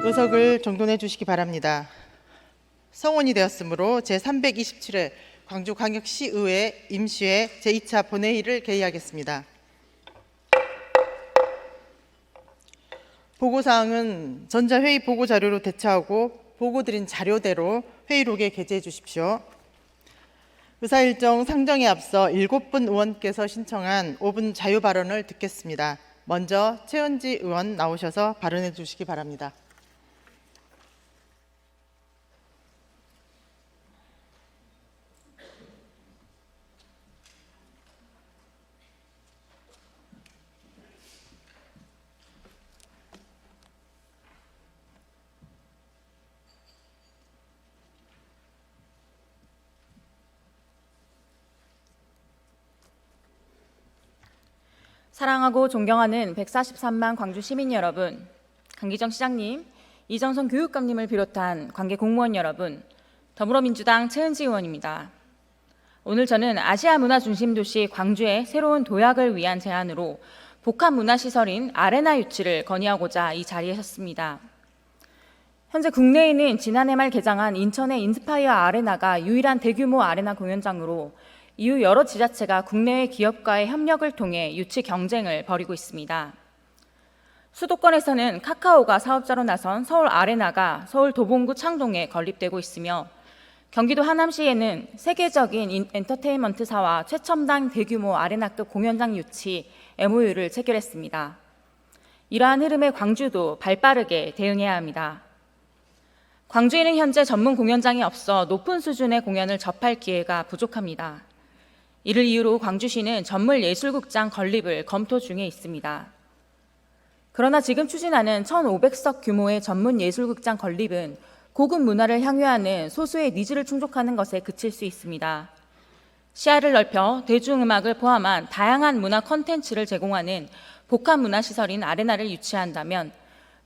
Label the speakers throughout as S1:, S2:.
S1: 의석을 정돈해 주시기 바랍니다. 성원이 되었으므로 제327회 광주광역시의회 임시회 제2차 본회의를 개의하겠습니다. 보고사항은 전자회의 보고자료로 대처하고 보고드린 자료대로 회의록에 게재해 주십시오. 의사일정 상정에 앞서 7분 의원께서 신청한 5분 자유발언을 듣겠습니다. 먼저 최은지 의원 나오셔서 발언해 주시기 바랍니다.
S2: 사랑하고 존경하는 143만 광주 시민 여러분, 강기정 시장님, 이정선 교육감님을 비롯한 관계 공무원 여러분, 더불어민주당 최은지 의원입니다. 오늘 저는 아시아 문화 중심 도시 광주의 새로운 도약을 위한 제안으로 복합 문화시설인 아레나 유치를 건의하고자 이 자리에 섰습니다. 현재 국내에는 지난해 말 개장한 인천의 인스파이어 아레나가 유일한 대규모 아레나 공연장으로 이후 여러 지자체가 국내외 기업과의 협력을 통해 유치 경쟁을 벌이고 있습니다. 수도권에서는 카카오가 사업자로 나선 서울 아레나가 서울 도봉구 창동에 건립되고 있으며 경기도 하남시에는 세계적인 엔터테인먼트사와 최첨단 대규모 아레나급 공연장 유치 MOU를 체결했습니다. 이러한 흐름에 광주도 발빠르게 대응해야 합니다. 광주에는 현재 전문 공연장이 없어 높은 수준의 공연을 접할 기회가 부족합니다. 이를 이유로 광주시는 전문예술극장 건립을 검토 중에 있습니다. 그러나 지금 추진하는 1,500석 규모의 전문예술극장 건립은 고급 문화를 향유하는 소수의 니즈를 충족하는 것에 그칠 수 있습니다. 시야를 넓혀 대중음악을 포함한 다양한 문화 콘텐츠를 제공하는 복합 문화시설인 아레나를 유치한다면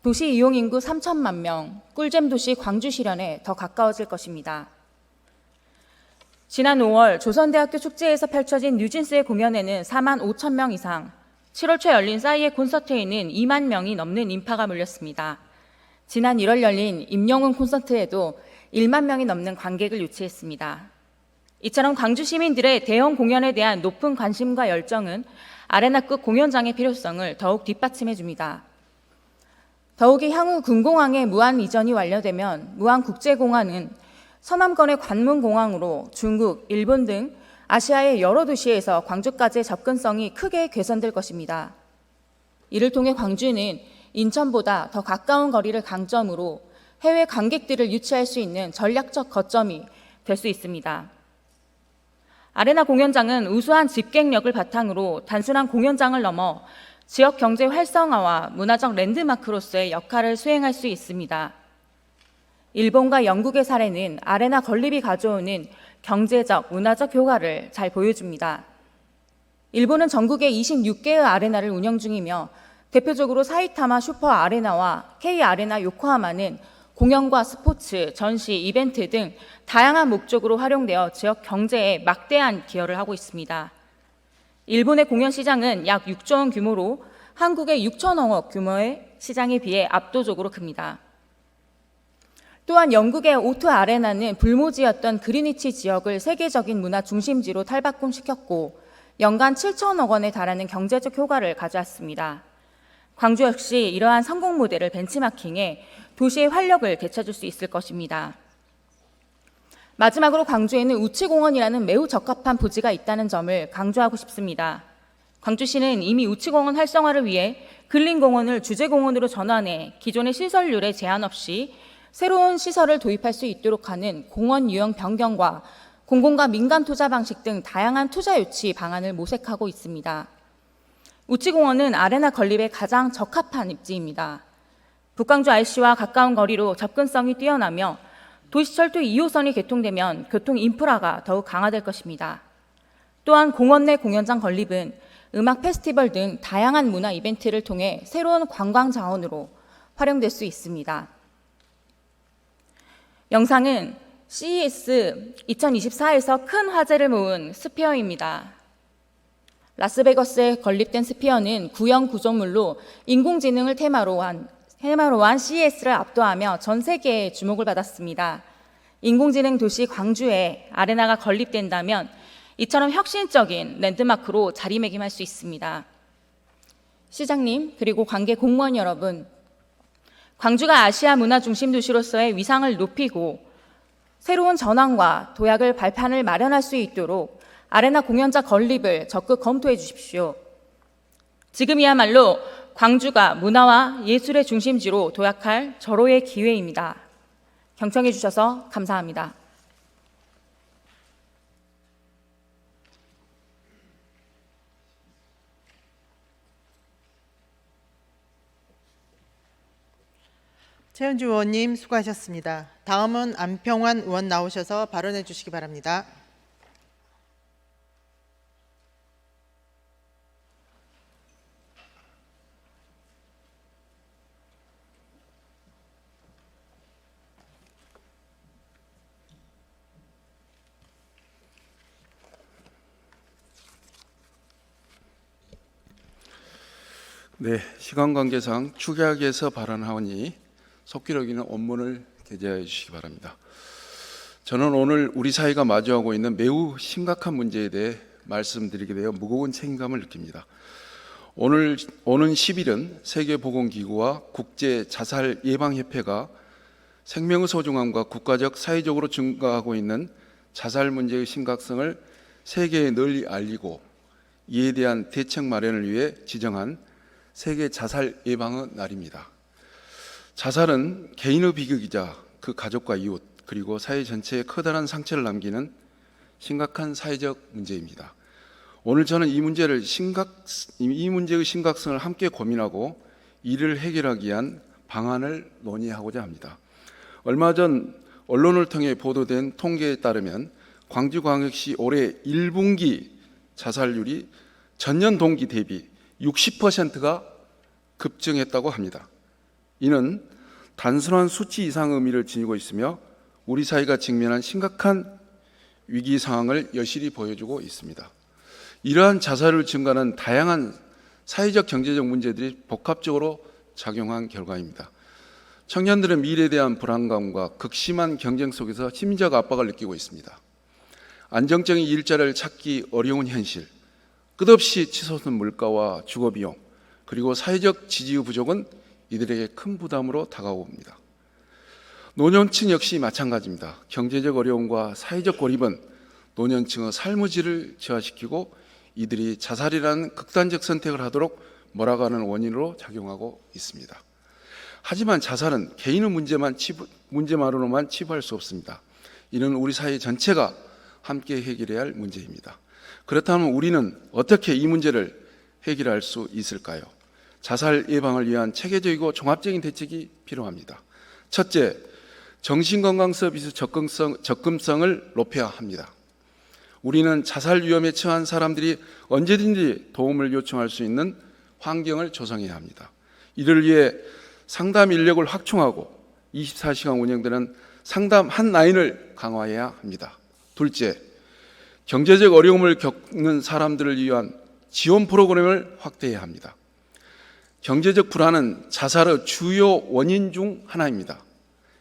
S2: 도시 이용인구 3천만 명, 꿀잼 도시 광주 실현에 더 가까워질 것입니다. 지난 5월 조선대학교 축제에서 펼쳐진 뉴진스의 공연에는 4만 5천 명 이상, 7월 초 열린 싸이의 콘서트에는 2만 명이 넘는 인파가 몰렸습니다. 지난 1월 열린 임영웅 콘서트에도 1만 명이 넘는 관객을 유치했습니다. 이처럼 광주 시민들의 대형 공연에 대한 높은 관심과 열정은 아레나급 공연장의 필요성을 더욱 뒷받침해 줍니다. 더욱이 향후 군공항의 무한 이전이 완료되면 무안국제공항은 서남권의 관문공항으로 중국, 일본 등 아시아의 여러 도시에서 광주까지의 접근성이 크게 개선될 것입니다. 이를 통해 광주는 인천보다 더 가까운 거리를 강점으로 해외 관객들을 유치할 수 있는 전략적 거점이 될 수 있습니다. 아레나 공연장은 우수한 집객력을 바탕으로 단순한 공연장을 넘어 지역 경제 활성화와 문화적 랜드마크로서의 역할을 수행할 수 있습니다. 일본과 영국의 사례는 아레나 건립이 가져오는 경제적, 문화적 효과를 잘 보여줍니다. 일본은 전국에 26개의 아레나를 운영 중이며 대표적으로 사이타마 슈퍼 아레나와 K 아레나 요코하마는 공연과 스포츠, 전시, 이벤트 등 다양한 목적으로 활용되어 지역 경제에 막대한 기여를 하고 있습니다. 일본의 공연 시장은 약 6조 원 규모로 한국의 6천억원 규모의 시장에 비해 압도적으로 큽니다. 또한 영국의 O2 아레나는 불모지였던 그리니치 지역을 세계적인 문화 중심지로 탈바꿈시켰고 연간 7천억 원에 달하는 경제적 효과를 가져왔습니다. 광주 역시 이러한 성공 모델을 벤치마킹해 도시의 활력을 되찾을 수 있을 것입니다. 마지막으로 광주에는 우치공원이라는 매우 적합한 부지가 있다는 점을 강조하고 싶습니다. 광주시는 이미 우치공원 활성화를 위해 근린공원을 주제공원으로 전환해 기존의 시설률에 제한 없이 새로운 시설을 도입할 수 있도록 하는 공원 유형 변경과 공공과 민간 투자 방식 등 다양한 투자 유치 방안을 모색하고 있습니다. 우치공원은 아레나 건립에 가장 적합한 입지입니다. 북광주 IC와 가까운 거리로 접근성이 뛰어나며 도시철도 2호선이 개통되면 교통 인프라가 더욱 강화될 것입니다. 또한 공원 내 공연장 건립은 음악 페스티벌 등 다양한 문화 이벤트를 통해 새로운 관광 자원으로 활용될 수 있습니다. 영상은 CES 2024에서 큰 화제를 모은 스피어입니다. 라스베거스에 건립된 스피어는 구형 구조물로 인공지능을 테마로 한 헬마로와 CES를 압도하며 전 세계에 주목을 받았습니다. 인공지능 도시 광주에 아레나가 건립된다면 이처럼 혁신적인 랜드마크로 자리매김할 수 있습니다. 시장님, 그리고 관계 공무원 여러분, 광주가 아시아 문화 중심 도시로서의 위상을 높이고 새로운 전환과 도약을 발판을 마련할 수 있도록 아레나 공연장 건립을 적극 검토해 주십시오. 지금이야말로 광주가 문화와 예술의 중심지로 도약할 절호의 기회입니다. 경청해 주셔서 감사합니다.
S1: 최현주 의원님 수고하셨습니다. 다음은 안평환 의원 나오셔서 발언해 주시기 바랍니다.
S3: 네, 시간 관계상 축약에서 발언하오니 속기록 있는 원문을 게재해 주시기 바랍니다. 저는 오늘 우리 사회가 마주하고 있는 매우 심각한 문제에 대해 말씀드리게 되어 무거운 책임감을 느낍니다. 오는 10일은 세계보건기구와 국제자살예방협회가 생명의 소중함과 국가적 사회적으로 증가하고 있는 자살 문제의 심각성을 세계에 널리 알리고 이에 대한 대책 마련을 위해 지정한 세계 자살 예방의 날입니다. 자살은 개인의 비극이자 그 가족과 이웃 그리고 사회 전체에 커다란 상처를 남기는 심각한 사회적 문제입니다. 오늘 저는 이 문제의 심각성을 함께 고민하고 이를 해결하기 위한 방안을 논의하고자 합니다. 얼마 전 언론을 통해 보도된 통계에 따르면 광주광역시 올해 1분기 자살률이 전년 동기 대비 60%가 급증했다고 합니다. 이는 단순한 수치 이상 의미를 지니고 있으며 우리 사회가 직면한 심각한 위기 상황을 여실히 보여주고 있습니다. 이러한 자살을 증가하는 다양한 사회적 경제적 문제들이 복합적으로 작용한 결과입니다. 청년들은 미래에 대한 불안감과 극심한 경쟁 속에서 심리적 압박을 느끼고 있습니다. 안정적인 일자리를 찾기 어려운 현실, 끝없이 치솟은 물가와 주거비용, 그리고 사회적 지지의 부족은 이들에게 큰 부담으로 다가옵니다. 노년층 역시 마찬가지입니다. 경제적 어려움과 사회적 고립은 노년층의 삶의 질을 저하시키고 이들이 자살이라는 극단적 선택을 하도록 몰아가는 원인으로 작용하고 있습니다. 하지만 자살은 개인의 문제만으로만 치부할 수 없습니다. 이는 우리 사회 전체가 함께 해결해야 할 문제입니다. 그렇다면 우리는 어떻게 이 문제를 해결할 수 있을까요? 자살 예방을 위한 체계적이고 종합적인 대책이 필요합니다. 첫째, 정신건강 서비스 접근성을 높여야 합니다. 우리는 자살 위험에 처한 사람들이 언제든지 도움을 요청할 수 있는 환경을 조성해야 합니다. 이를 위해 상담 인력을 확충하고 24시간 운영되는 상담 한 라인을 강화해야 합니다. 둘째, 경제적 어려움을 겪는 사람들을 위한 지원 프로그램을 확대해야 합니다. 경제적 불안은 자살의 주요 원인 중 하나입니다.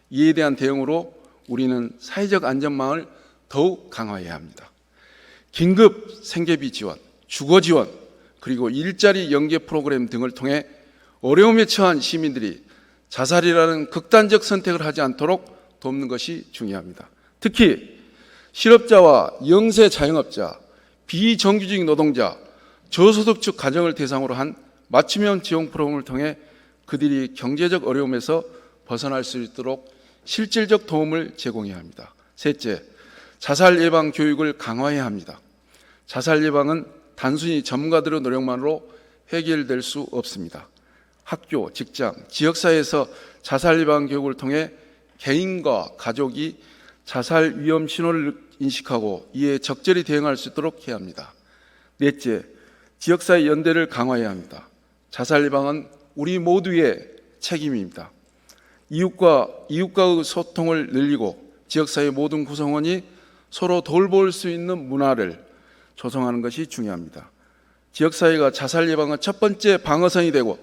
S3: 이에 대한 대응으로 우리는 사회적 안전망을 더욱 강화해야 합니다. 긴급 생계비 지원, 주거 지원, 그리고 일자리 연계 프로그램 등을 통해 어려움에 처한 시민들이 자살이라는 극단적 선택을 하지 않도록 돕는 것이 중요합니다. 특히 실업자와 영세 자영업자, 비정규직 노동자, 저소득층 가정을 대상으로 한 맞춤형 지원 프로그램을 통해 그들이 경제적 어려움에서 벗어날 수 있도록 실질적 도움을 제공해야 합니다. 셋째, 자살 예방 교육을 강화해야 합니다. 자살 예방은 단순히 전문가들의 노력만으로 해결될 수 없습니다. 학교, 직장, 지역사회에서 자살 예방 교육을 통해 개인과 가족이 자살 위험 신호를 인식하고 이에 적절히 대응할 수 있도록 해야 합니다. 넷째, 지역사회 연대를 강화해야 합니다. 자살 예방은 우리 모두의 책임입니다. 이웃과의 소통을 늘리고 지역사회 모든 구성원이 서로 돌볼 수 있는 문화를 조성하는 것이 중요합니다. 지역사회가 자살 예방의 첫 번째 방어선이 되고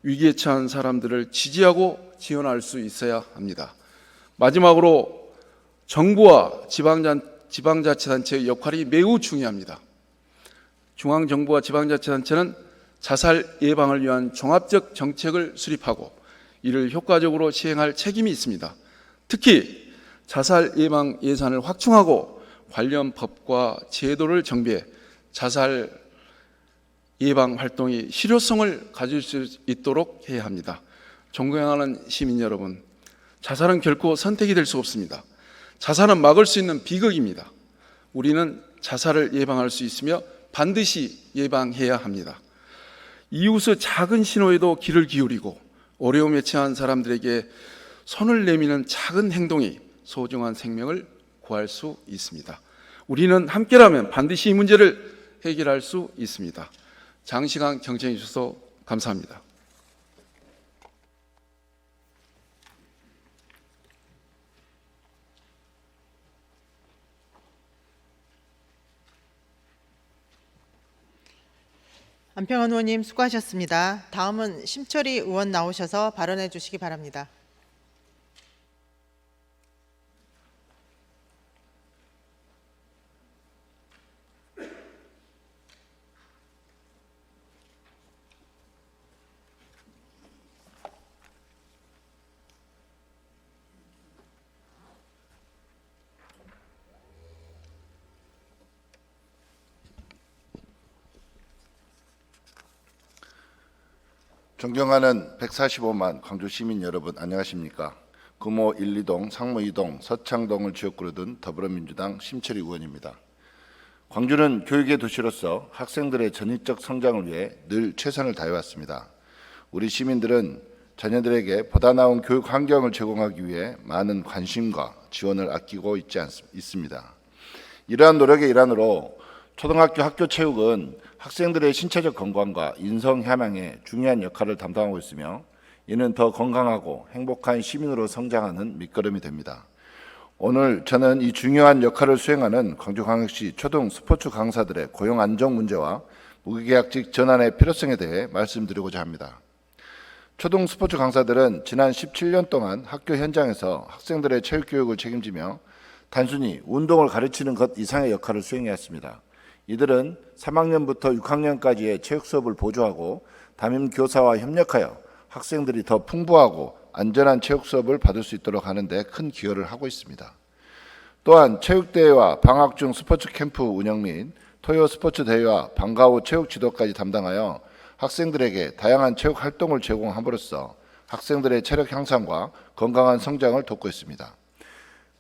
S3: 위기에 처한 사람들을 지지하고 지원할 수 있어야 합니다. 마지막으로 정부와 지방자치단체의 역할이 매우 중요합니다. 중앙정부와 지방자치단체는 자살 예방을 위한 종합적 정책을 수립하고 이를 효과적으로 시행할 책임이 있습니다. 특히 자살 예방 예산을 확충하고 관련 법과 제도를 정비해 자살 예방 활동이 실효성을 가질 수 있도록 해야 합니다. 존경하는 시민 여러분, 자살은 결코 선택이 될 수 없습니다. 자살은 막을 수 있는 비극입니다. 우리는 자살을 예방할 수 있으며 반드시 예방해야 합니다. 이웃의 작은 신호에도 귀를 기울이고 어려움에 처한 사람들에게 손을 내미는 작은 행동이 소중한 생명을 구할 수 있습니다. 우리는 함께라면 반드시 이 문제를 해결할 수 있습니다. 장시간 경청해 주셔서 감사합니다.
S1: 안평원 의원님 수고하셨습니다. 다음은 심철희 의원 나오셔서 발언해 주시기 바랍니다.
S4: 존경하는 145만 광주 시민 여러분, 안녕하십니까? 금호 1, 2동, 상무 2동, 서창동을 지역구로 둔 더불어민주당 심철희 의원입니다. 광주는 교육의 도시로서 학생들의 전인적 성장을 위해 늘 최선을 다해왔습니다. 우리 시민들은 자녀들에게 보다 나은 교육 환경을 제공하기 위해 많은 관심과 지원을 아끼고 있습니다. 이러한 노력의 일환으로 초등학교 학교 체육은 학생들의 신체적 건강과 인성 향상에 중요한 역할을 담당하고 있으며 이는 더 건강하고 행복한 시민으로 성장하는 밑거름이 됩니다. 오늘 저는 이 중요한 역할을 수행하는 광주광역시 초등 스포츠 강사들의 고용 안정 문제와 무기계약직 전환의 필요성에 대해 말씀드리고자 합니다. 초등 스포츠 강사들은 지난 17년 동안 학교 현장에서 학생들의 체육교육을 책임지며 단순히 운동을 가르치는 것 이상의 역할을 수행해왔습니다. 이들은 3학년부터 6학년까지의 체육 수업을 보조하고 담임 교사와 협력하여 학생들이 더 풍부하고 안전한 체육 수업을 받을 수 있도록 하는 데 큰 기여를 하고 있습니다. 또한 체육대회와 방학 중 스포츠 캠프 운영 및 토요 스포츠 대회와 방과 후 체육 지도까지 담당하여 학생들에게 다양한 체육 활동을 제공함으로써 학생들의 체력 향상과 건강한 성장을 돕고 있습니다.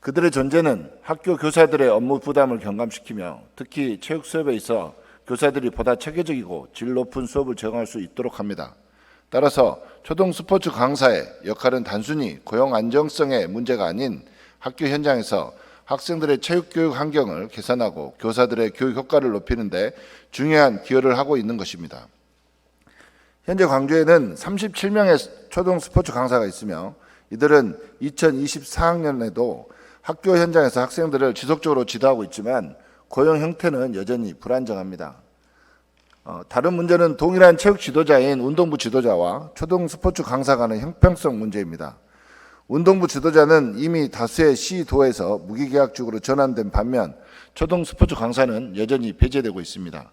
S4: 그들의 존재는 학교 교사들의 업무 부담을 경감시키며 특히 체육 수업에 있어 교사들이 보다 체계적이고 질 높은 수업을 제공할 수 있도록 합니다. 따라서 초등 스포츠 강사의 역할은 단순히 고용 안정성의 문제가 아닌 학교 현장에서 학생들의 체육교육 환경을 개선하고 교사들의 교육 효과를 높이는 데 중요한 기여를 하고 있는 것입니다. 현재 광주에는 37명의 초등 스포츠 강사가 있으며 이들은 2024학년에도 학교 현장에서 학생들을 지속적으로 지도하고 있지만 고용 형태는 여전히 불안정합니다. 다른 문제는 동일한 체육 지도자인 운동부 지도자와 초등 스포츠 강사 간의 형평성 문제입니다. 운동부 지도자는 이미 다수의 시도에서 무기계약직으로 전환된 반면 초등 스포츠 강사는 여전히 배제되고 있습니다.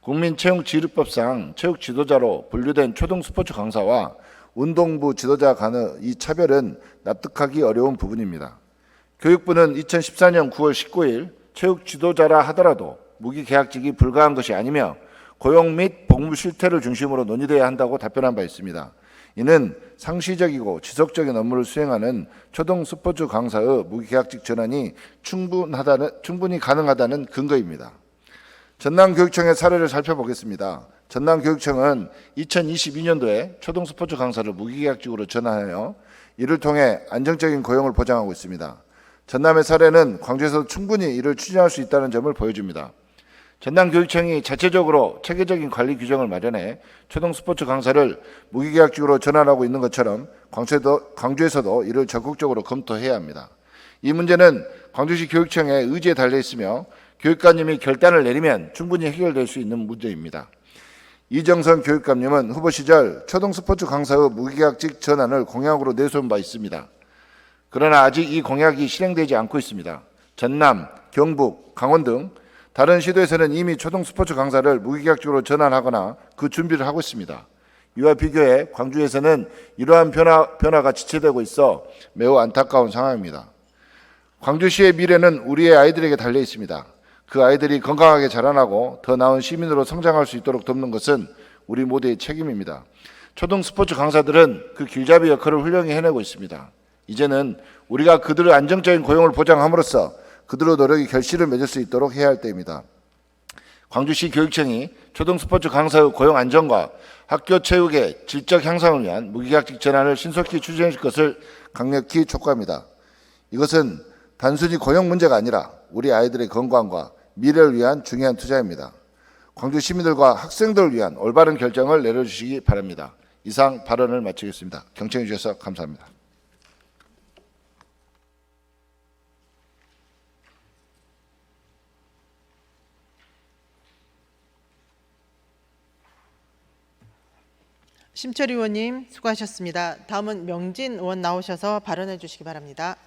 S4: 국민체육지휘법상 체육 지도자로 분류된 초등 스포츠 강사와 운동부 지도자 간의 이 차별은 납득하기 어려운 부분입니다. 교육부는 2014년 9월 19일 체육 지도자라 하더라도 무기계약직이 불가한 것이 아니며 고용 및 복무 실태를 중심으로 논의돼야 한다고 답변한 바 있습니다. 이는 상시적이고 지속적인 업무를 수행하는 초등 스포츠 강사의 무기계약직 전환이 충분히 가능하다는 근거입니다. 전남교육청의 사례를 살펴보겠습니다. 전남교육청은 2022년도에 초등 스포츠 강사를 무기계약직으로 전환하여 이를 통해 안정적인 고용을 보장하고 있습니다. 전남의 사례는 광주에서도 충분히 이를 추진할 수 있다는 점을 보여줍니다. 전남교육청이 자체적으로 체계적인 관리 규정을 마련해 초등 스포츠 강사를 무기계약직으로 전환하고 있는 것처럼 광주에서도 이를 적극적으로 검토해야 합니다. 이 문제는 광주시 교육청의 의지에 달려 있으며 교육관님이 결단을 내리면 충분히 해결될 수 있는 문제입니다. 이정선 교육감님은 후보 시절 초등스포츠 강사의 무계약직 전환을 공약으로 내세운 바 있습니다. 그러나 아직 이 공약이 실행되지 않고 있습니다. 전남, 경북, 강원 등 다른 시도에서는 이미 초등스포츠 강사를 무계약직으로 전환하거나 그 준비를 하고 있습니다. 이와 비교해 광주에서는 이러한 변화가 지체되고 있어 매우 안타까운 상황입니다. 광주시의 미래는 우리의 아이들에게 달려 있습니다. 그 아이들이 건강하게 자라나고 더 나은 시민으로 성장할 수 있도록 돕는 것은 우리 모두의 책임입니다. 초등 스포츠 강사들은 그 길잡이 역할을 훌륭히 해내고 있습니다. 이제는 우리가 그들의 안정적인 고용을 보장함으로써 그들의 노력이 결실을 맺을 수 있도록 해야 할 때입니다. 광주시 교육청이 초등 스포츠 강사의 고용 안정과 학교 체육의 질적 향상을 위한 무계약직 전환을 신속히 추진해 줄 것을 강력히 촉구합니다. 이것은 단순히 고용 문제가 아니라 우리 아이들의 건강과 미래를 위한 중요한 투자입니다. 광주 시민들과 학생들을 위한 올바른 결정을 내려주시기 바랍니다. 이상 발언을 마치겠습니다. 경청해 주셔서 감사합니다.
S1: 심철희 의원님 수고하셨습니다. 다음은 명진 의원 나오셔서 발언해 주시기 바랍니다.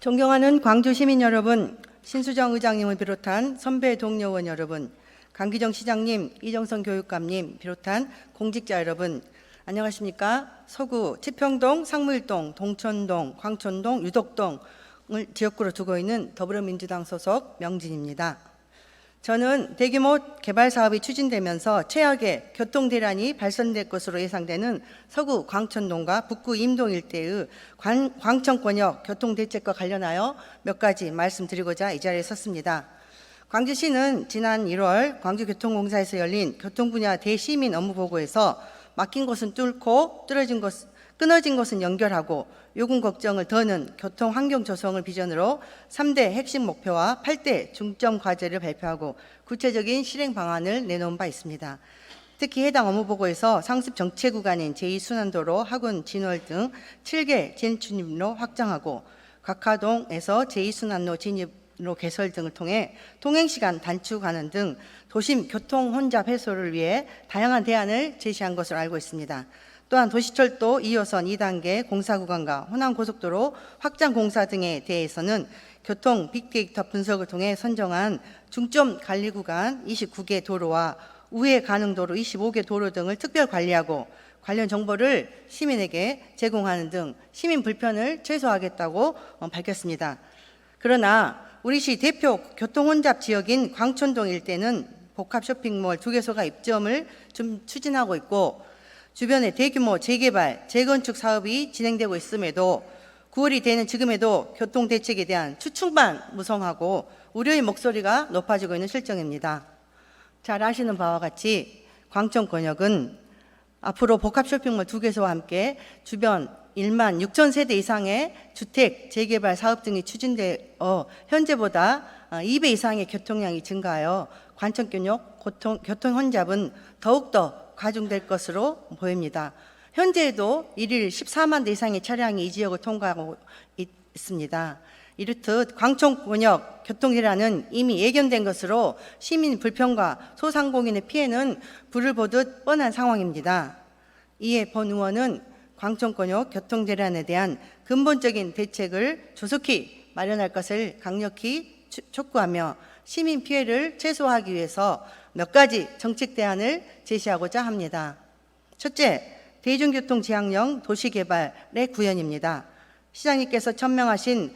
S5: 존경하는 광주 시민 여러분, 신수정 의장님을 비롯한 선배 동료 의원 여러분, 강기정 시장님, 이정선 교육감님 비롯한 공직자 여러분, 안녕하십니까? 서구 치평동, 상무일동, 동천동, 광천동, 유덕동을 지역구로 두고 있는 더불어민주당 소속 명진입니다. 저는 대규모 개발 사업이 추진되면서 최악의 교통 대란이 발생될 것으로 예상되는 서구 광천동과 북구 임동 일대의 광천권역 교통 대책과 관련하여 몇 가지 말씀드리고자 이 자리에 섰습니다. 광주시는 지난 1월 광주교통공사에서 열린 교통 분야 대시민 업무 보고에서 막힌 곳은 뚫고 끊어진 것은 연결하고 요금 걱정을 더는 교통 환경 조성을 비전으로 3대 핵심 목표와 8대 중점 과제를 발표하고 구체적인 실행 방안을 내놓은 바 있습니다. 특히 해당 업무 보고에서 상습 정체 구간인 제2순환도로 하군 진월 등 7개 진출입로 확장하고 각하동에서 제2순환로 진입로 개설 등을 통해 통행시간 단축하는 등 도심 교통 혼잡 해소를 위해 다양한 대안을 제시한 것으로 알고 있습니다. 또한 도시철도 2호선 2단계 공사구간과 호남고속도로 확장 공사 등에 대해서는 교통 빅데이터 분석을 통해 선정한 중점 관리 구간 29개 도로와 우회 가능 도로 25개 도로 등을 특별 관리하고 관련 정보를 시민에게 제공하는 등 시민 불편을 최소화하겠다고 밝혔습니다. 그러나 우리 시 대표 교통 혼잡 지역인 광천동 일대는 복합 쇼핑몰 2개소가 입점을 좀 추진하고 있고 주변에 대규모 재개발, 재건축 사업이 진행되고 있음에도 9월이 되는 지금에도 교통대책에 대한 추측만 무성하고 우려의 목소리가 높아지고 있는 실정입니다. 잘 아시는 바와 같이 광천권역은 앞으로 복합 쇼핑몰 2개소와 함께 주변 1만 6천 세대 이상의 주택 재개발 사업 등이 추진되어 현재보다 2배 이상의 교통량이 증가하여 광천권역 교통 혼잡은 더욱더 가중될 것으로 보입니다. 현재에도 일일 14만 대 이상의 차량이 이 지역을 통과하고 있습니다. 이렇듯 광천권역 교통대란은 이미 예견된 것으로 시민 불편과 소상공인의 피해는 불을 보듯 뻔한 상황입니다. 이에 본 의원은 광천권역 교통대란에 대한 근본적인 대책을 조속히 마련할 것을 강력히 촉구하며 시민 피해를 최소화하기 위해서 몇 가지 정책 대안을 제시하고자 합니다. 첫째, 대중교통 지향형 도시개발의 구현입니다. 시장님께서 천명하신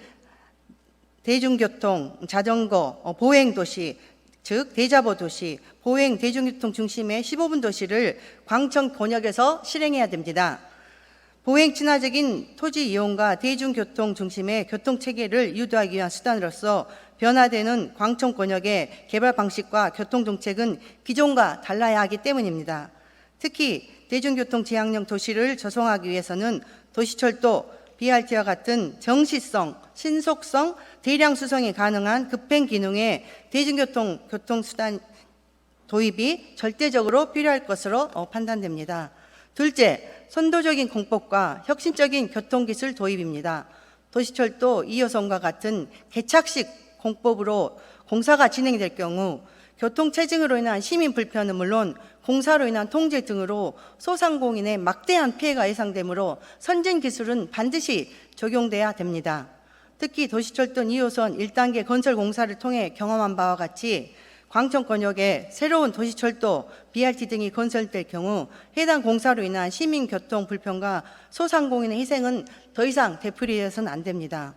S5: 대중교통, 자전거, 보행도시, 즉 대자보 도시, 보행 대중교통 중심의 15분 도시를 광천 권역에서 실행해야 됩니다. 보행 친화적인 토지 이용과 대중교통 중심의 교통체계를 유도하기 위한 수단으로서 변화되는 광천 권역의 개발 방식과 교통정책은 기존과 달라야 하기 때문입니다. 특히 대중교통 지향형 도시를 조성하기 위해서는 도시철도, BRT와 같은 정시성, 신속성, 대량 수송이 가능한 급행 기능의 교통수단 도입이 절대적으로 필요할 것으로 판단됩니다. 둘째, 선도적인 공법과 혁신적인 교통기술 도입입니다. 도시철도 2호선과 같은 개착식 공법으로 공사가 진행될 경우 교통체증으로 인한 시민 불편은 물론 공사로 인한 통제 등으로 소상공인의 막대한 피해가 예상되므로 선진 기술은 반드시 적용돼야 됩니다. 특히 도시철도 2호선 1단계 건설 공사를 통해 경험한 바와 같이 광천권역에 새로운 도시철도, BRT 등이 건설될 경우 해당 공사로 인한 시민 교통 불편과 소상공인의 희생은 더 이상 되풀이해서는 안 됩니다.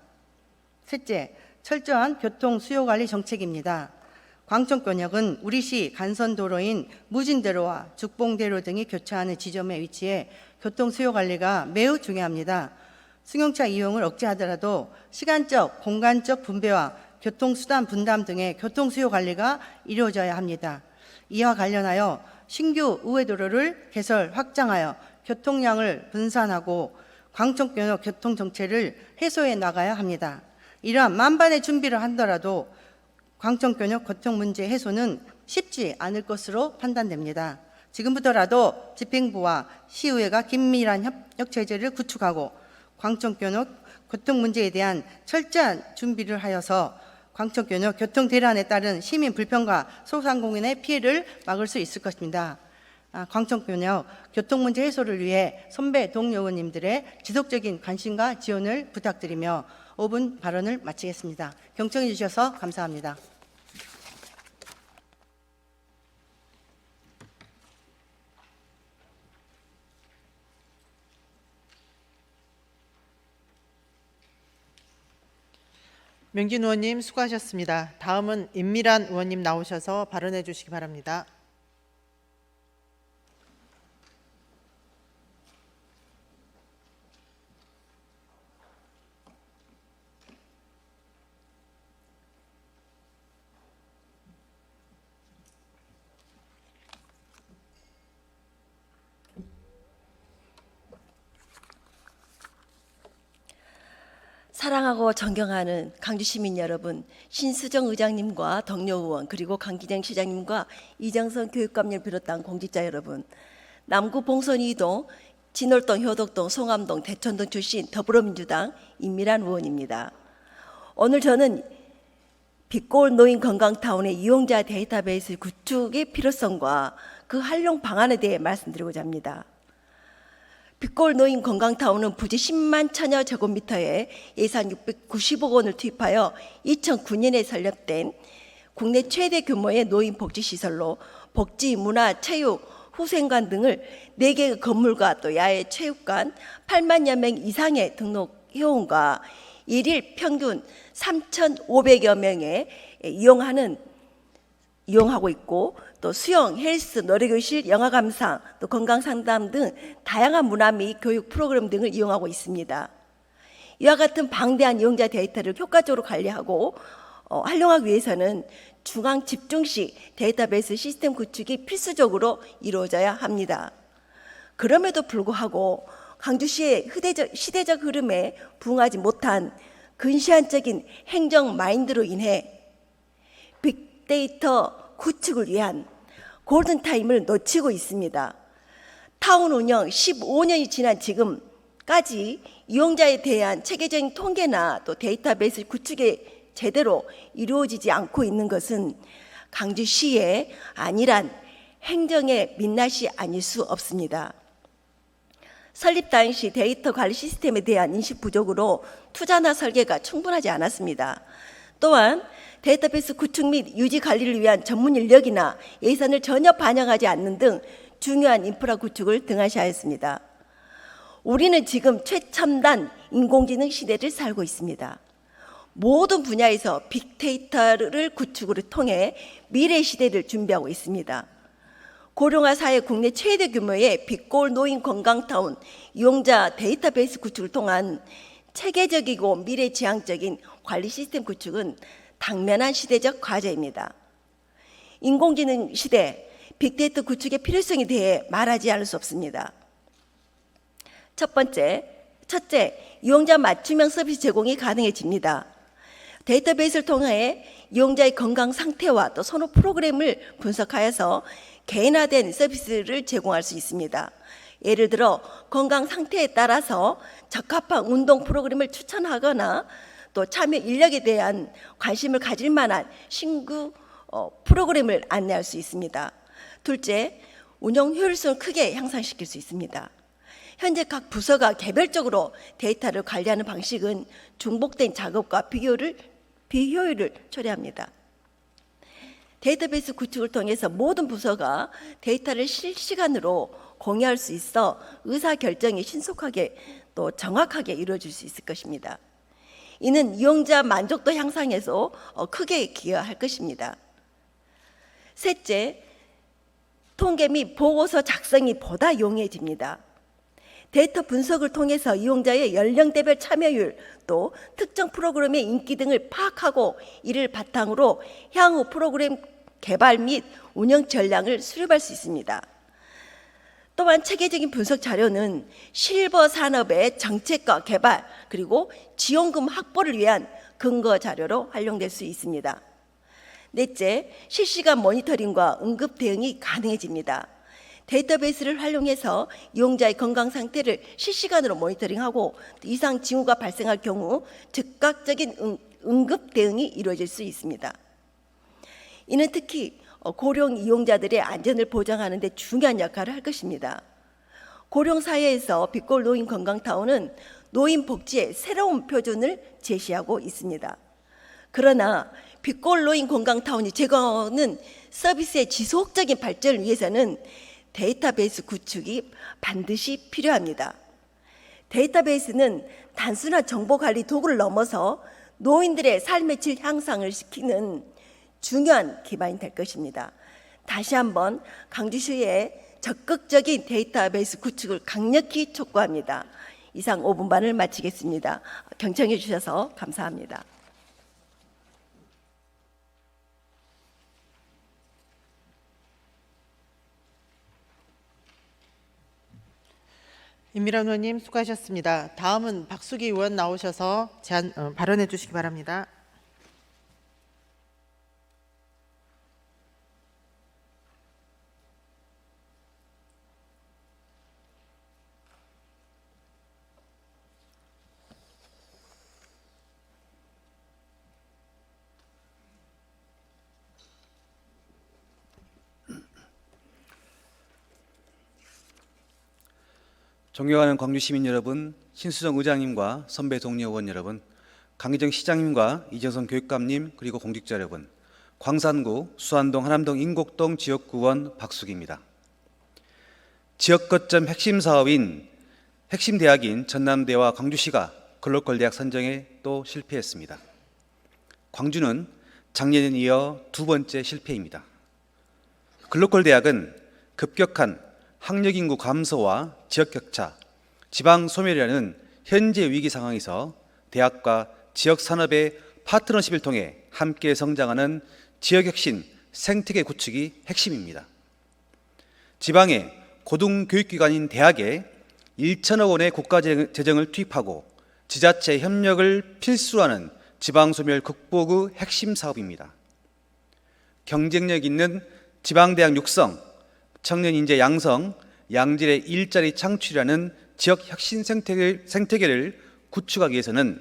S5: 셋째, 철저한 교통 수요 관리 정책입니다. 광천권역은 우리시 간선도로인 무진대로와 죽봉대로 등이 교차하는 지점에 위치해 교통 수요 관리가 매우 중요합니다. 승용차 이용을 억제하더라도 시간적, 공간적 분배와 교통수단 분담 등의 교통수요 관리가 이루어져야 합니다. 이와 관련하여 신규 우회도로를 개설, 확장하여 교통량을 분산하고 광천권역 교통정체를 해소해 나가야 합니다. 이러한 만반의 준비를 하더라도 광천권역 교통문제 해소는 쉽지 않을 것으로 판단됩니다. 지금부터라도 집행부와 시의회가 긴밀한 협력체제를 구축하고 광천권역 교통문제에 대한 철저한 준비를 하여서 광천권역 교통대란에 따른 시민 불편과 소상공인의 피해를 막을 수 있을 것입니다. 광천권역 교통문제 해소를 위해 선배 동료 의원님들의 지속적인 관심과 지원을 부탁드리며 5분 발언을 마치겠습니다. 경청해 주셔서 감사합니다.
S1: 명진 의원님 수고하셨습니다. 다음은 임미란 의원님 나오셔서 발언해 주시기 바랍니다.
S6: 사랑하고 존경하는 강주 시민 여러분, 신수정 의장님과 동료 의원 그리고 강기정 시장님과 이정선 교육감님을 비롯한 공직자 여러분, 남구 봉선 2동, 진월동, 효덕동, 송암동, 대천동 출신 더불어민주당 임미란 의원입니다. 오늘 저는 빛골 노인 건강타운의 이용자 데이터베이스 구축의 필요성과 그 활용 방안에 대해 말씀드리고자 합니다. 빛골 노인 건강타운은 부지 10만 천여 제곱미터에 예산 690억 원을 투입하여 2009년에 설립된 국내 최대 규모의 노인 복지시설로 복지, 문화, 체육, 후생관 등을 4개의 건물과 또 야외 체육관 8만여 명 이상의 등록 회원과 일일 평균 3,500여 명에 이용하고 있고, 또 수영, 헬스, 노래교실, 영화감상, 또 건강상담 등 다양한 문화 및 교육 프로그램 등을 이용하고 있습니다. 이와 같은 방대한 이용자 데이터를 효과적으로 관리하고 활용하기 위해서는 중앙 집중식 데이터베이스 시스템 구축이 필수적으로 이루어져야 합니다. 그럼에도 불구하고 강주시의 시대적 흐름에 부응하지 못한 근시안적인 행정 마인드로 인해 빅데이터 구축을 위한 골든타임을 놓치고 있습니다. 타운 운영 15년이 지난 지금까지 이용자에 대한 체계적인 통계나 또 데이터베이스 구축이 제대로 이루어지지 않고 있는 것은 강주시의 안일한 행정의 민낯이 아닐 수 없습니다. 설립 당시 데이터 관리 시스템에 대한 인식 부족으로 투자나 설계가 충분하지 않았습니다. 또한 데이터베이스 구축 및 유지 관리를 위한 전문 인력이나 예산을 전혀 반영하지 않는 등 중요한 인프라 구축을 등한시하였습니다. 우리는 지금 최첨단 인공지능 시대를 살고 있습니다. 모든 분야에서 빅데이터를 구축을 통해 미래 시대를 준비하고 있습니다. 고령화 사회 국내 최대 규모의 빛골 노인 건강타운 이용자 데이터베이스 구축을 통한 체계적이고 미래지향적인 관리 시스템 구축은 당면한 시대적 과제입니다. 인공지능 시대, 빅데이터 구축의 필요성에 대해 말하지 않을 수 없습니다. 첫 번째, 첫째, 이용자 맞춤형 서비스 제공이 가능해집니다. 데이터베이스를 통해 이용자의 건강 상태와 또 선호 프로그램을 분석하여서 개인화된 서비스를 제공할 수 있습니다. 예를 들어 건강 상태에 따라서 적합한 운동 프로그램을 추천하거나 또 참여 인력에 대한 관심을 가질 만한 신규 프로그램을 안내할 수 있습니다. 둘째, 운영 효율성을 크게 향상시킬 수 있습니다. 현재 각 부서가 개별적으로 데이터를 관리하는 방식은 중복된 작업과 비효율을 초래합니다. 데이터베이스 구축을 통해서 모든 부서가 데이터를 실시간으로 공유할 수 있어 의사결정이 신속하게 또 정확하게 이루어질 수 있을 것입니다. 이는 이용자 만족도 향상에서 크게 기여할 것입니다. 셋째, 통계 및 보고서 작성이 보다 용이해집니다. 데이터 분석을 통해서 이용자의 연령대별 참여율, 또 특정 프로그램의 인기 등을 파악하고 이를 바탕으로 향후 프로그램 개발 및 운영 전략을 수립할 수 있습니다. 또한 체계적인 분석 자료는 실버 산업의 정책과 개발 그리고 지원금 확보를 위한 근거 자료로 활용될 수 있습니다. 넷째, 실시간 모니터링과 응급 대응이 가능해집니다. 데이터베이스를 활용해서 이용자의 건강 상태를 실시간으로 모니터링하고 이상 징후가 발생할 경우 즉각적인 응급 대응이 이루어질 수 있습니다. 이는 특히 고령 이용자들의 안전을 보장하는 데 중요한 역할을 할 것입니다. 고령 사회에서 빛골 노인 건강타운은 노인 복지의 새로운 표준을 제시하고 있습니다. 그러나 빛골 노인 건강타운이 제공하는 서비스의 지속적인 발전을 위해서는 데이터베이스 구축이 반드시 필요합니다. 데이터베이스는 단순한 정보관리 도구를 넘어서 노인들의 삶의 질 향상을 시키는 중요한 기반이 될 것입니다. 다시 한번 강주시의 적극적인 데이터베이스 구축을 강력히 촉구합니다. 이상 5분 반을 마치겠습니다. 경청해 주셔서 감사합니다.
S1: 임미란 의원님 수고하셨습니다. 다음은 박수기 의원 나오셔서 발언해 주시기 바랍니다.
S7: 존경하는 광주 시민 여러분, 신수정 의장님과 선배 동료 의원 여러분, 강기정 시장님과 이정선 교육감님 그리고 공직자 여러분, 광산구, 수안동, 하남동, 인곡동 지역구원 박수기입니다. 지역 거점 핵심 사업인 핵심 대학인 전남대와 광주시가 글로컬 대학 선정에 또 실패했습니다. 광주는 작년에 이어 두 번째 실패입니다. 글로컬 대학은 급격한 학력 인구 감소와 지역 격차, 지방 소멸이라는 현재 위기 상황에서 대학과 지역 산업의 파트너십을 통해 함께 성장하는 지역 혁신 생태계 구축이 핵심입니다. 지방의 고등교육기관인 대학에 1천억 원의 국가 재정을 투입하고 지자체 협력을 필수로 하는 지방소멸 극복의 핵심 사업입니다. 경쟁력 있는 지방대학 육성, 청년 인재 양성, 양질의 일자리 창출이라는 지역 혁신 생태계를 구축하기 위해서는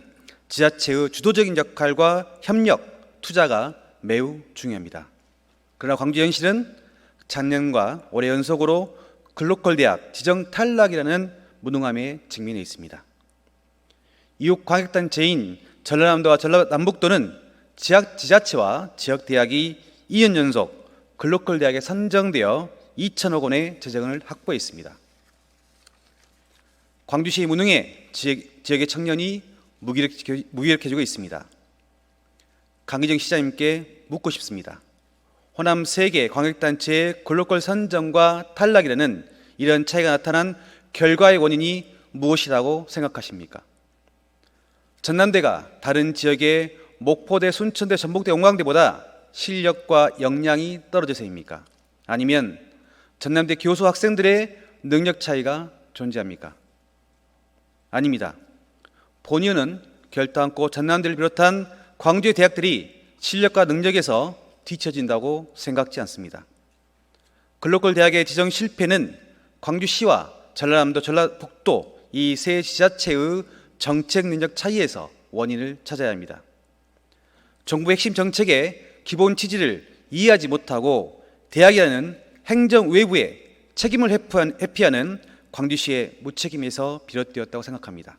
S7: 지자체의 주도적인 역할과 협력, 투자가 매우 중요합니다. 그러나 광주현실은 작년과 올해 연속으로 글로컬 대학 지정 탈락이라는 무능함에 직면해 있습니다. 이웃 광역단체인 전라남도와 전라남북도는 지자체와 지역대학이 2년 연속 글로컬 대학에 선정되어 2천억 원의 재정을 확보했습니다. 광주시의 무능에 지역의 청년이 무기력해지고 있습니다. 강기정 시장님께 묻고 싶습니다. 호남 3개 광역단체의 글로컬 선정과 탈락이라는 이런 차이가 나타난 결과의 원인이 무엇이라고 생각하십니까? 전남대가 다른 지역의 목포대, 순천대, 전북대, 용광대보다 실력과 역량이 떨어져서입니까? 아니면 전남대 교수 학생들의 능력 차이가 존재합니까? 아닙니다. 본의원은 결단코 전남대를 비롯한 광주의 대학들이 실력과 능력에서 뒤처진다고 생각지 않습니다. 글로컬 대학의 지정 실패는 광주시와 전라남도, 전라북도 이 세 지자체의 정책 능력 차이에서 원인을 찾아야 합니다. 정부 핵심 정책의 기본 취지를 이해하지 못하고 대학이라는 행정 외부의 책임을 회피하는 광주시의 무책임에서 비롯되었다고 생각합니다.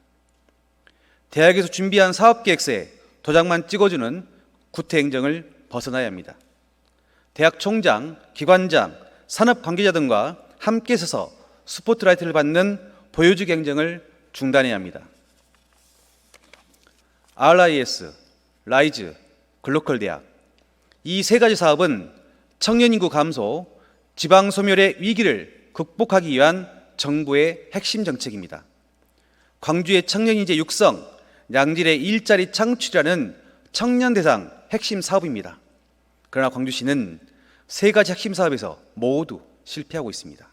S7: 대학에서 준비한 사업계획서에 도장만 찍어주는 구태행정을 벗어나야 합니다. 대학 총장, 기관장, 산업 관계자 등과 함께 서서 스포트라이트를 받는 보여주기 행정을 중단해야 합니다. RIS, 라이즈, 글로컬 대학 이 세 가지 사업은 청년 인구 감소, 지방 소멸의 위기를 극복하기 위한 정부의 핵심 정책입니다. 광주의 청년 인재 육성, 양질의 일자리 창출이라는 청년 대상 핵심 사업입니다. 그러나 광주시는 세 가지 핵심 사업에서 모두 실패하고 있습니다.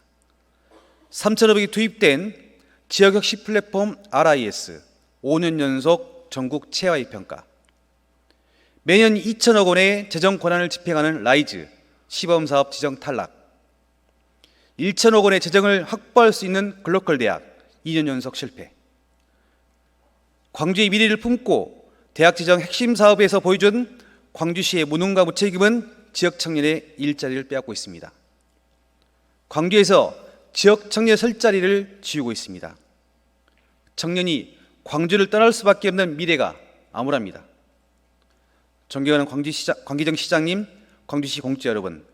S7: 3,500이 투입된 지역혁신 플랫폼 RIS 5년 연속 전국 최하위 평가, 매년 2천억 원의 재정 권한을 집행하는 라이즈 시범사업 지정 탈락, 1천억 원의 재정을 확보할 수 있는 글로컬 대학 2년 연속 실패. 광주의 미래를 품고 대학 지정 핵심 사업에서 보여준 광주시의 무능과 무책임은 지역 청년의 일자리를 빼앗고 있습니다. 광주에서 지역 청년 설 자리를 지우고 있습니다. 청년이 광주를 떠날 수밖에 없는 미래가 암울합니다. 존경하는 광기정 시장님, 광주시 공직자 여러분,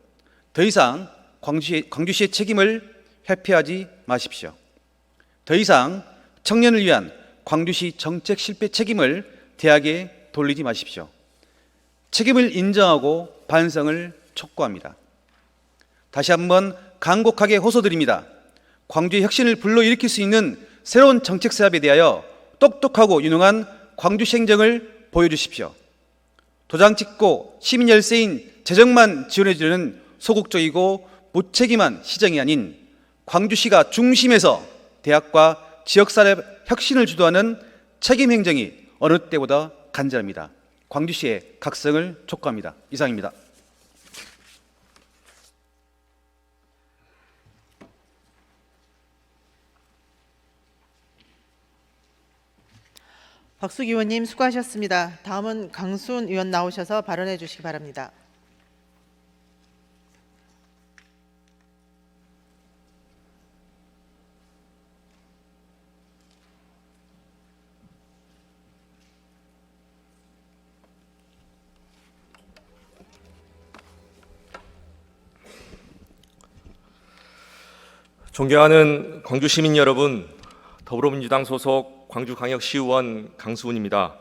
S7: 더 이상 광주시의 책임을 회피하지 마십시오. 더 이상 청년을 위한 광주시 정책 실패 책임을 대학에 돌리지 마십시오. 책임을 인정하고 반성을 촉구합니다. 다시 한번 간곡하게 호소드립니다. 광주의 혁신을 불러일으킬 수 있는 새로운 정책 사업에 대하여 똑똑하고 유능한 광주시 행정을 보여주십시오. 도장 찍고 시민 열세인 재정만 지원해주는 소극적이고 무책임한 시정이 아닌 광주시가 중심에서 대학과 지역사회 혁신을 주도하는 책임 행정이 어느 때보다 간절합니다. 광주시의 각성을 촉구합니다. 이상입니다.
S1: 박숙 의원님 수고하셨습니다. 다음은 강순 의원 나오셔서 발언해 주시기 바랍니다.
S8: 존경하는 광주 시민 여러분, 더불어민주당 소속 광주광역시의원 강수훈입니다.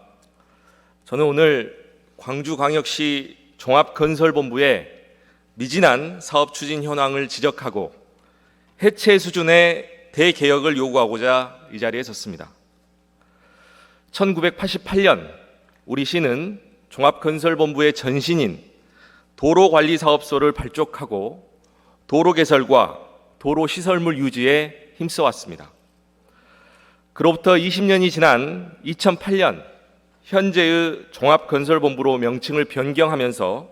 S8: 저는 오늘 광주광역시 종합건설본부의 미진한 사업 추진 현황을 지적하고 해체 수준의 대개혁을 요구하고자 이 자리에 섰습니다. 1988년 우리 시는 종합건설본부의 전신인 도로관리사업소를 발족하고 도로 개설과 도로 시설물 유지에 힘써왔습니다. 그로부터 20년이 지난 2008년 현재의 종합건설본부로 명칭을 변경하면서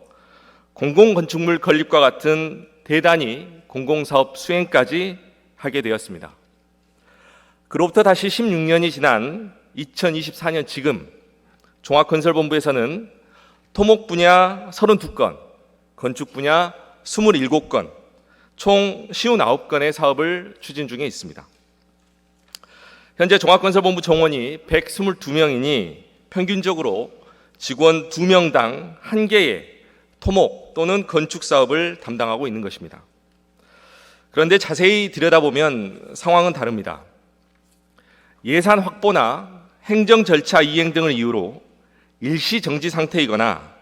S8: 공공건축물 건립과 같은 대단히 공공사업 수행까지 하게 되었습니다. 그로부터 다시 16년이 지난 2024년 지금 종합건설본부에서는 토목 분야 32건, 건축 분야 27건, 총 59건의 사업을 추진 중에 있습니다. 현재 종합건설본부 정원이 122명이니 평균적으로 직원 2명당 1개의 토목 또는 건축 사업을 담당하고 있는 것입니다. 그런데 자세히 들여다보면 상황은 다릅니다. 예산 확보나 행정 절차 이행 등을 이유로 일시 정지 상태이거나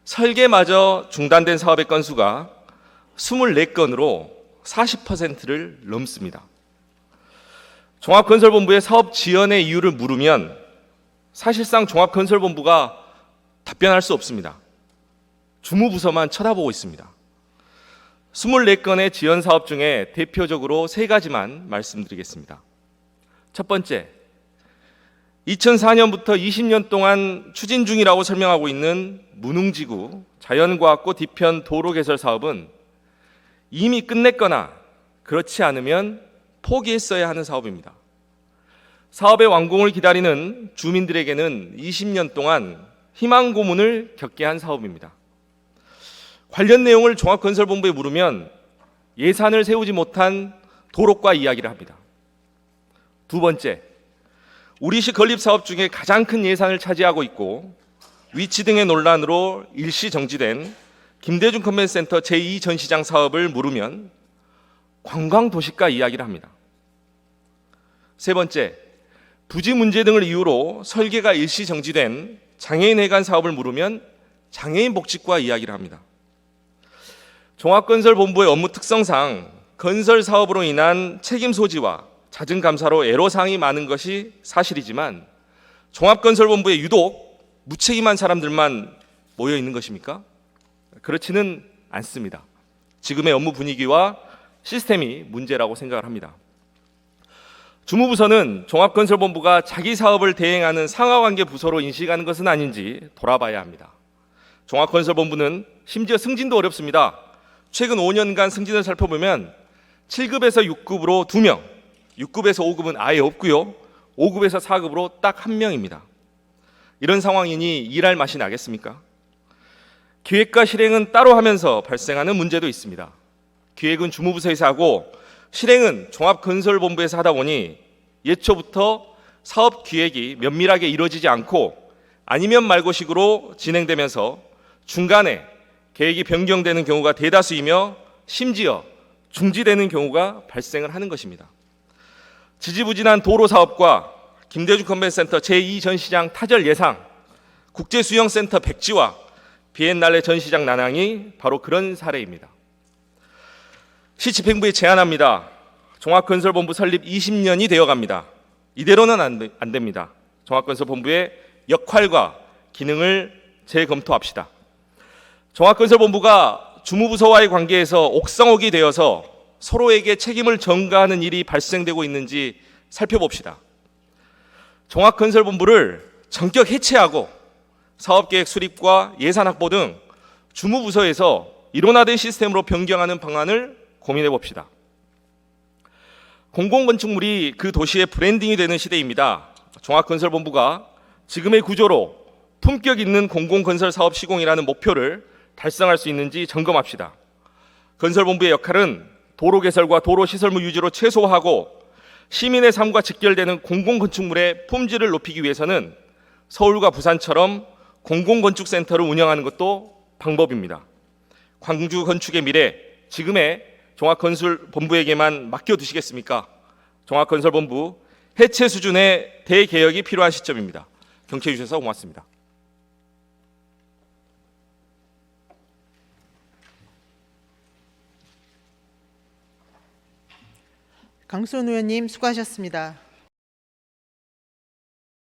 S8: 설계마저 중단된 사업의 건수가 24건으로 40%를 넘습니다. 종합건설본부의 사업 지연의 이유를 물으면 사실상 종합건설본부가 답변할 수 없습니다. 주무부서만 쳐다보고 있습니다. 24건의 지연 사업 중에 대표적으로 3가지만 말씀드리겠습니다. 첫 번째, 2004년부터 20년 동안 추진 중이라고 설명하고 있는 문흥지구 자연과학고 뒤편 도로 개설 사업은 이미 끝냈거나 그렇지 않으면 포기했어야 하는 사업입니다. 사업의 완공을 기다리는 주민들에게는 20년 동안 희망 고문을 겪게 한 사업입니다. 관련 내용을 종합건설본부에 물으면 예산을 세우지 못한 도로과 이야기를 합니다. 두 번째, 우리시 건립사업 중에 가장 큰 예산을 차지하고 있고 위치 등의 논란으로 일시 정지된 김대중 컨벤센터 제2전시장 사업을 물으면 관광도시가 이야기를 합니다. 세 번째, 부지 문제 등을 이유로 설계가 일시 정지된 장애인회관 사업을 물으면 장애인 복지과 이야기를 합니다. 종합건설본부의 업무 특성상 건설 사업으로 인한 책임 소지와 잦은 감사로 애로사항이 많은 것이 사실이지만 종합건설본부에 유독 무책임한 사람들만 모여 있는 것입니까? 그렇지는 않습니다. 지금의 업무 분위기와 시스템이 문제라고 생각을 합니다. 주무부서는 종합건설본부가 자기 사업을 대행하는 상하관계 부서로 인식하는 것은 아닌지 돌아봐야 합니다. 종합건설본부는 심지어 승진도 어렵습니다. 최근 5년간 승진을 살펴보면 7급에서 6급으로 2명, 6급에서 5급은 아예 없고요. 5급에서 4급으로 딱 1명입니다. 이런 상황이니 일할 맛이 나겠습니까? 기획과 실행은 따로 하면서 발생하는 문제도 있습니다. 기획은 주무부서에서 하고 실행은 종합건설본부에서 하다 보니 예초부터 사업 기획이 면밀하게 이루어지지 않고 아니면 말고식으로 진행되면서 중간에 계획이 변경되는 경우가 대다수이며 심지어 중지되는 경우가 발생을 하는 것입니다. 지지부진한 도로 사업과 김대중 컨벤센터 제2전시장 타절 예상, 국제수영센터 백지화, 비엔날레 전시장 난항이 바로 그런 사례입니다. 시집행부에 제안합니다. 종합건설본부 설립 20년이 되어갑니다. 이대로는 안 됩니다. 종합건설본부의 역할과 기능을 재검토합시다. 종합건설본부가 주무부서와의 관계에서 옥상옥이 되어서 서로에게 책임을 전가하는 일이 발생되고 있는지 살펴봅시다. 종합건설본부를 전격 해체하고 사업계획 수립과 예산 확보 등 주무부서에서 일원화된 시스템으로 변경하는 방안을 고민해 봅시다. 공공건축물이 그 도시의 브랜딩이 되는 시대입니다. 종합건설본부가 지금의 구조로 품격 있는 공공건설 사업 시공이라는 목표를 달성할 수 있는지 점검합시다. 건설본부의 역할은 도로 개설과 도로 시설물 유지로 최소화하고 시민의 삶과 직결되는 공공건축물의 품질을 높이기 위해서는 서울과 부산처럼 공공건축센터를 운영하는 것도 방법입니다. 광주 건축의 미래, 지금의 종합건설본부에게만 맡겨두시겠습니까? 종합건설본부 해체 수준의 대개혁이 필요한 시점입니다. 경청해 주셔서 고맙습니다.
S1: 강수원 의원님 수고하셨습니다.